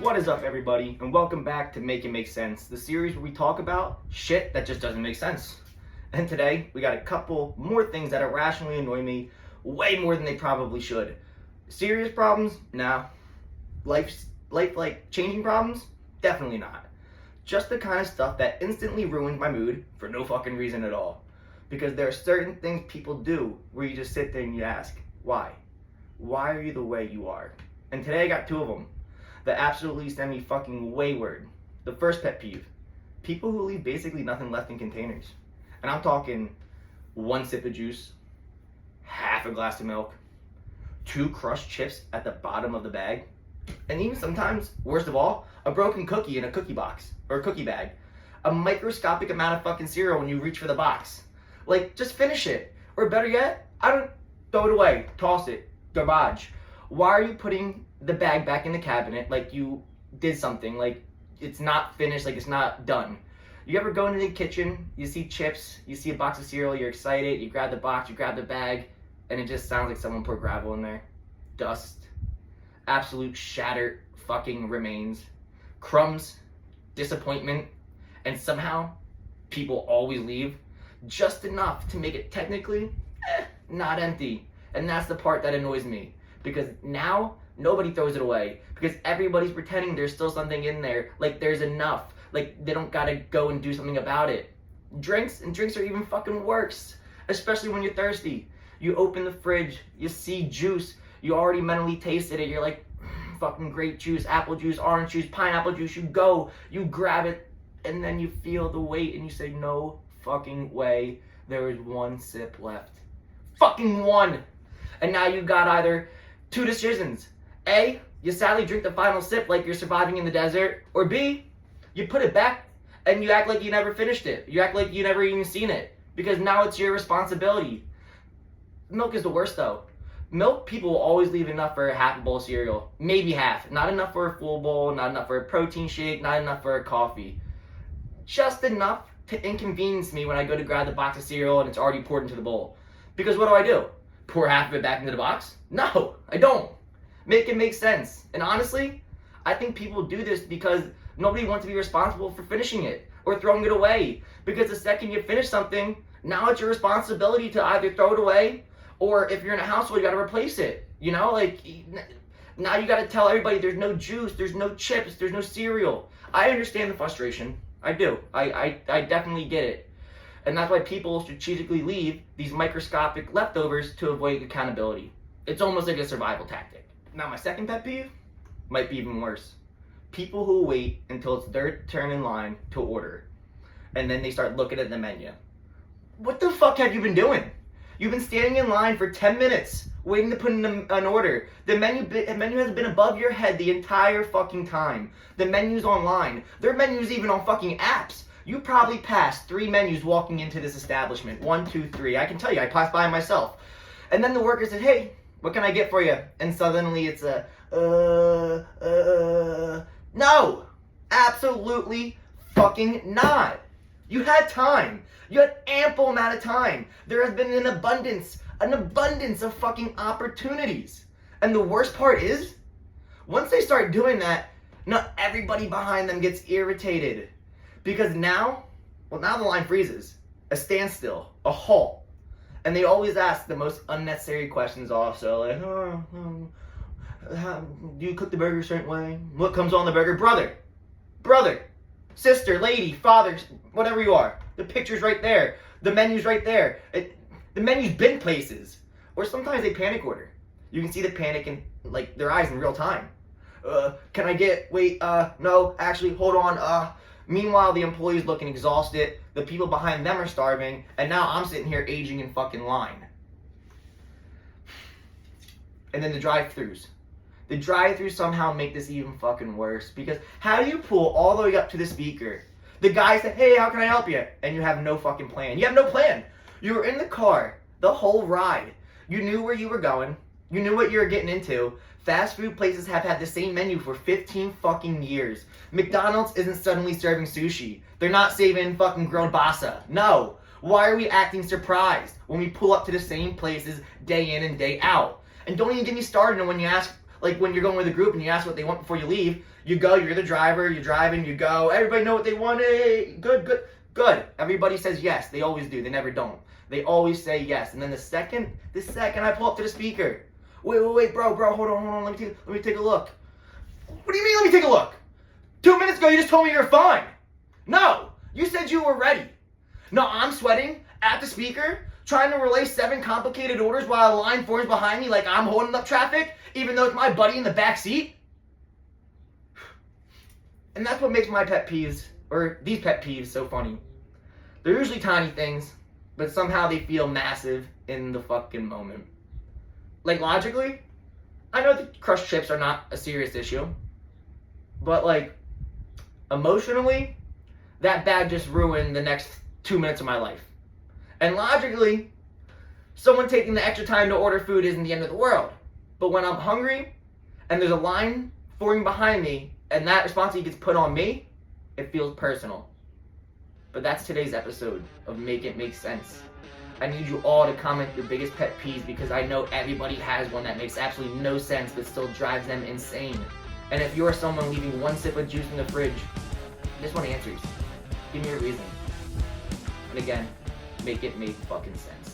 What is up, everybody, and welcome back to Make It Make Sense, the series where we talk about shit that just doesn't make sense. And today, we got a couple more things that irrationally annoy me way more than they probably should. Serious problems? Nah. Life like changing problems? Definitely not. Just the kind of stuff that instantly ruins my mood for no fucking reason at all. Because there are certain things people do where you just sit there and you ask, why? Why are you the way you are? And today I got two of them that absolutely send me fucking wayward. The first pet peeve, people who leave basically nothing left in containers. And I'm talking 1 sip of juice, half a glass of milk, 2 crushed chips at the bottom of the bag, and even sometimes, worst of all, a broken cookie in a cookie box or a cookie bag. A microscopic amount of fucking cereal when you reach for the box. Like, just finish it. Or better yet, throw it away, toss it, garbage. Why are you putting the bag back in the cabinet like you did something, like it's not finished, like it's not done? You ever go into the kitchen, you see chips, you see a box of cereal, you're excited, you grab the box, you grab the bag, and it just sounds like someone poured gravel in there. Dust, absolute shattered fucking remains, crumbs, disappointment, and somehow people always leave just enough to make it technically not empty. And that's the part that annoys me, because now nobody throws it away, because everybody's pretending there's still something in there, like there's enough, like they don't gotta go and do something about it. Drinks are even fucking worse, especially when you're thirsty. You open the fridge, you see juice, you already mentally tasted it, you're like, fucking grape juice, apple juice, orange juice, pineapple juice, you go, you grab it, and then you feel the weight and you say, no fucking way, there is 1 sip left. Fucking 1! And now you got either 2 decisions. A, you sadly drink the final sip like you're surviving in the desert. Or B, you put it back and you act like you never finished it. You act like you never even seen it, because now it's your responsibility. Milk is the worst though. Milk, people will always leave enough for a half a bowl of cereal. Maybe half. Not enough for a full bowl, not enough for a protein shake, not enough for a coffee. Just enough to inconvenience me when I go to grab the box of cereal and it's already poured into the bowl. Because what do? Pour half of it back into the box? No, I don't. Make it make sense. And honestly, I think people do this because nobody wants to be responsible for finishing it or throwing it away. Because the second you finish something, now it's your responsibility to either throw it away, or if you're in a household, you gotta replace it. You know, like, now you gotta tell everybody there's no juice, there's no chips, there's no cereal. I understand the frustration. I do. I definitely get it. And that's why people strategically leave these microscopic leftovers to avoid accountability. It's almost like a survival tactic. Now, my second pet peeve might be even worse. People who wait until it's their turn in line to order, and then they start looking at the menu. What the fuck have you been doing? You've been standing in line for 10 minutes, waiting to put in an order. The menu has been above your head the entire fucking time. The menu's online. Their menu's even on fucking apps. You probably passed 3 menus walking into this establishment. 1, 2, 3. I can tell you, I passed by myself. And then the worker said, hey, what can I get for you? And suddenly it's a, no! Absolutely fucking not. You had time. You had ample amount of time. There has been an abundance of fucking opportunities. And the worst part is, once they start doing that, not everybody behind them gets irritated. Because now the line freezes, a standstill, a halt. And they always ask the most unnecessary questions also, like, do you cook the burger a certain way? What comes on the burger? Brother, sister, lady, father, whatever you are. The picture's right there. The menu's right there. The menu's been places. Or sometimes they panic order. You can see the panic in, like, their eyes in real time. Can I get, no, actually, hold on, Meanwhile, the employee's looking exhausted, the people behind them are starving, and now I'm sitting here aging in fucking line. And then the drive-thrus. The drive-thrus somehow make this even fucking worse, because how do you pull all the way up to the speaker? The guy said, hey, how can I help you? And you have no fucking plan. You have no plan. You were in the car the whole ride. You knew where you were going. You knew what you were getting into. Fast food places have had the same menu for 15 fucking years. McDonald's isn't suddenly serving sushi. They're not saving fucking grilled basa. No. Why are we acting surprised when we pull up to the same places day in and day out? And don't even get me started on when you ask Like when you're going with a group and you ask what they want before you leave, you go, you're the driver, you're driving, you go, everybody know what they want, hey, good. Everybody says yes, they always do, they never don't. They always say yes, and then the second I pull up to the speaker, wait, bro, hold on, let me take a look. What do you mean let me take a look? 2 minutes ago you just told me you're fine. No, you said you were ready. No, I'm sweating at the speaker, trying to relay 7 complicated orders while a line forms behind me like I'm holding up traffic, even though it's my buddy in the back seat. And that's what makes my pet peeves, or these pet peeves, so funny. They're usually tiny things, but somehow they feel massive in the fucking moment. Like logically, I know that crushed chips are not a serious issue, but like emotionally, that bag just ruined the next 2 minutes of my life. And logically, someone taking the extra time to order food isn't the end of the world. But when I'm hungry and there's a line forming behind me and that responsibility gets put on me, it feels personal. But that's today's episode of Make It Make Sense. I need you all to comment your biggest pet peeves because I know everybody has one that makes absolutely no sense but still drives them insane. And if you're someone leaving 1 sip of juice in the fridge, I just want answers. Give me a reason. And again, make it make fucking sense.